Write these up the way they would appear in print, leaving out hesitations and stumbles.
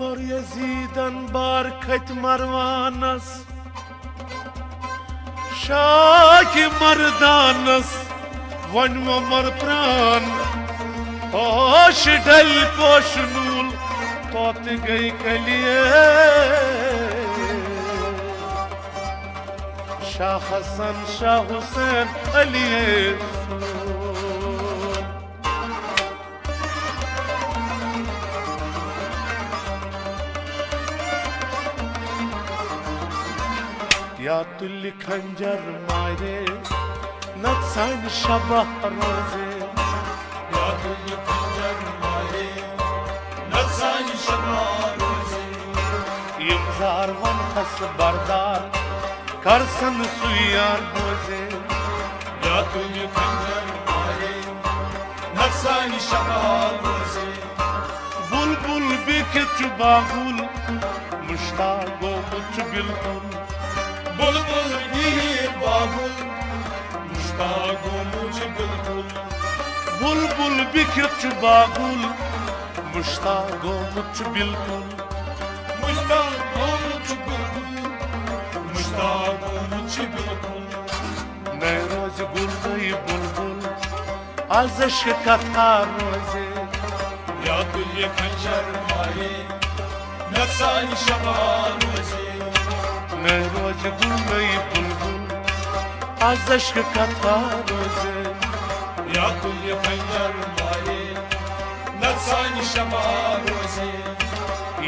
Por Yezidan bar khat Marwanas Shaki Mardanas Van Mar Pran Hoş del poşnul Tot gay kaliye Shah Hasan Shah Hussein Aliye Ya tulli khanjar mare Natsan Shabah roze Ya tulli khanjar mare Natsan Shabah roze Yimzar van has bardar Karsan suyar boze Ya tulli khanjar mare Natsan Shabah roze Bulbul bikit bagul Mushtaqo much bilkul बुलबुल गिर बाबुल मुश्ताको मुझे बिल्कुल बुलबुल बिखच बागुल मुश्ताको मुझ बिल्कुल मुश्ताको मुझे बिल्कुल मुश्ताको मुझे बिल्कुल नए रोज गुल गई बुलबुल आज शिकता रोजे या तुझे खंजर मारे नसानी शबार रोजे नए रोज गुल गई बुलबुल आज शिकता रोजे या तुझे खंजर मारे नसानी शबार रोजे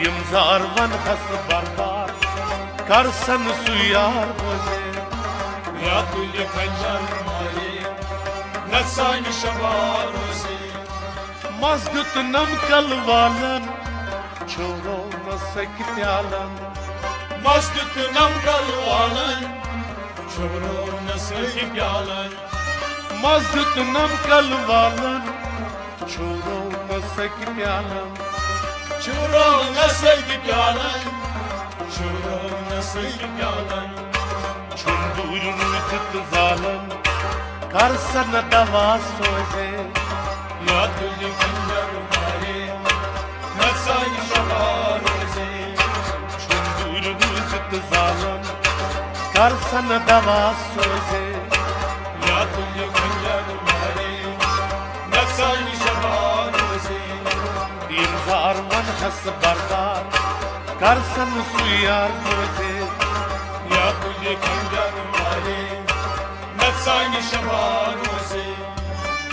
यमजार वन हस बरदार करसन सुयार रोजे या तुझे खंजर मारे नसानी शबार रोजे मस्जिद नमकल वालन छोरो मसक प्यालन मस्जिद नमकल वालन छोरो नसक प्यालन मस्जिद नमकल वालन छोरो मसक प्यालन छोरो नसक प्यालन छोरो नसक प्यालन छुंदूर नुसत जालन करसन दवा सोजे या तुझे खंजर मारे नसानी शबार रोजे छुंदूर नुसत जालन करसन दवा सोजे या तुझे खंजर मारे नसानी शबार रोजे इंजार वन हस बरदार करसन सुयार रोजे या तुझे खंजर मारे नसानी शबार रोजे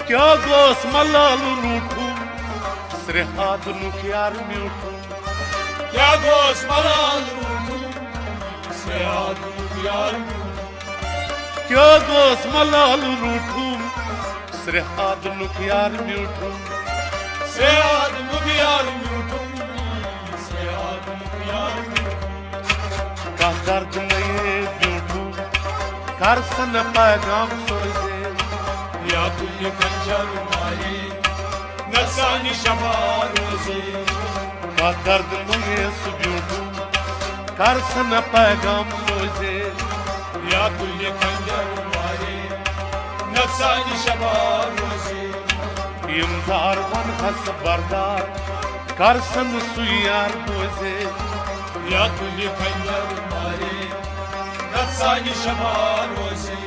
क्या गोस मलाल रूठू श्रेहाद नुख्यार म्यूठू क्या गोस मलाल रूठू श्रेहाद नुख्यार क्या गोस मलाल रूठू श्रेहाद नुख्यार म्यूठू श्रेहाद नुख्यार म्यूठू श्रेहाद नुख्यार का दर्द नये म्यूठू करसन पैगाम सोजे या तुझे खंजर मारे नसानी शबार रोजे का दर्द नये सुब्यूठू करसन पैगाम सोजे या तुझे खंजर मारे नसानी शबार रोजे इमदार वन हस बरदार करसन सुयार बोझे या तुझे खंजर मारे नसानी शबार रोजे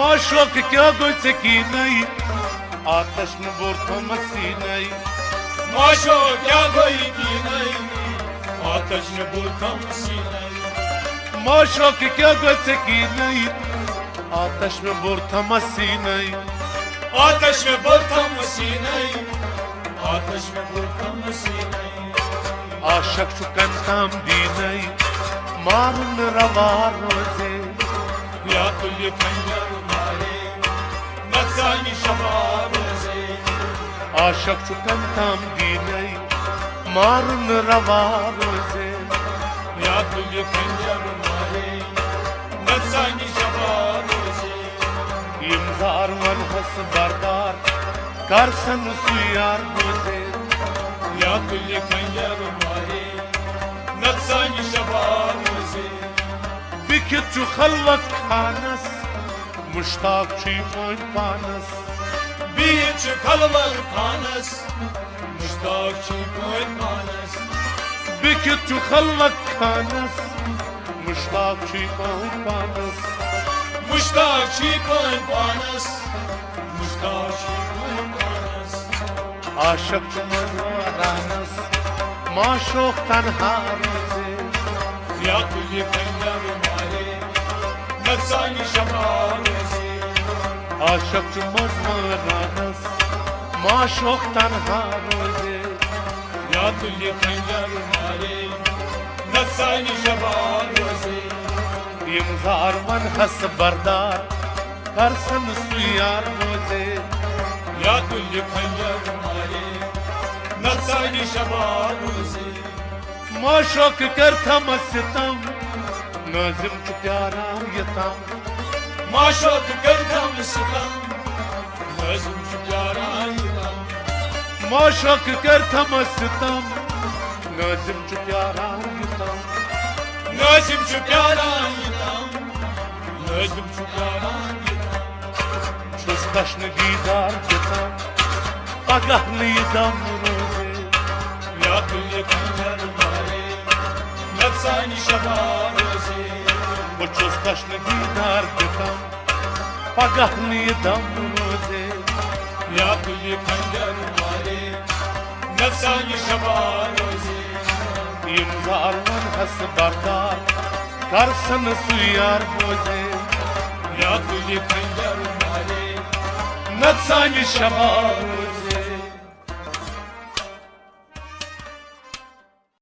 माशोक क्या गोच की नहीं आतश में बोरतो मसी नहीं माशो क्या गोई की नहीं आतश में बुरखम सी नहीं माशोक क्या गोच की नहीं आतश में बोरतो मसी नहीं आतश में बुरखम सी नहीं आतश में बुरखम सी नहीं आशक चुकन काम दी नहीं मारुन रवा रोजे या तुझे खंजर मारे नसानी शबार रोजे आशक चुकन काम दी नहीं मारुन रवा रोजे या तुझे खंजर मारे नसानी शबार रोजे इमदार वन हस बरदार करसन सुयार बोझे या तुझे खंजर मारे नसानी शबार रोजे बिखित चु खलवत खानस मुश्ताक ची मोइन पानस बीच खलवल खानस मुश्ताक ची कोई Khans Bikit çu xalak kanas Muştaq çi panas مشتاق چی کن پانس مشتاق چی کن پانس Aşık çu mazaranas Maşok tanha roze یا کلی پنجر مالی نفسانی شبانوزی Aşık çu mazaranas Maşok tanha roze یا کلی پنجر مالی نفسانی شبانوزی İmzar man has bardar Karsın suyar roze یا کلی پنجر مالی نفسانی شبانوزی Maşok kertam sitam Nazım çu pyara yatam माशोक करतम सितम नज़म चुप्यारा यतम Maşok kertam sitam Nazım çu pyara yatam नज़म चुप्यारा यतम नज़म चुप्यारा यतम Çustaşını gidar yatam Pagahlı yedam roze या तुल्य खंजर मारे नफसानी शबारोज़े Bu çustaşını gidar yatam Pagahlı yedam roze या तुल्य खंजर मारे नफसानी शबारोज़े İmzar man has bardar Karsın suyar roze या तुल्य खंजर मारे Natsani şabar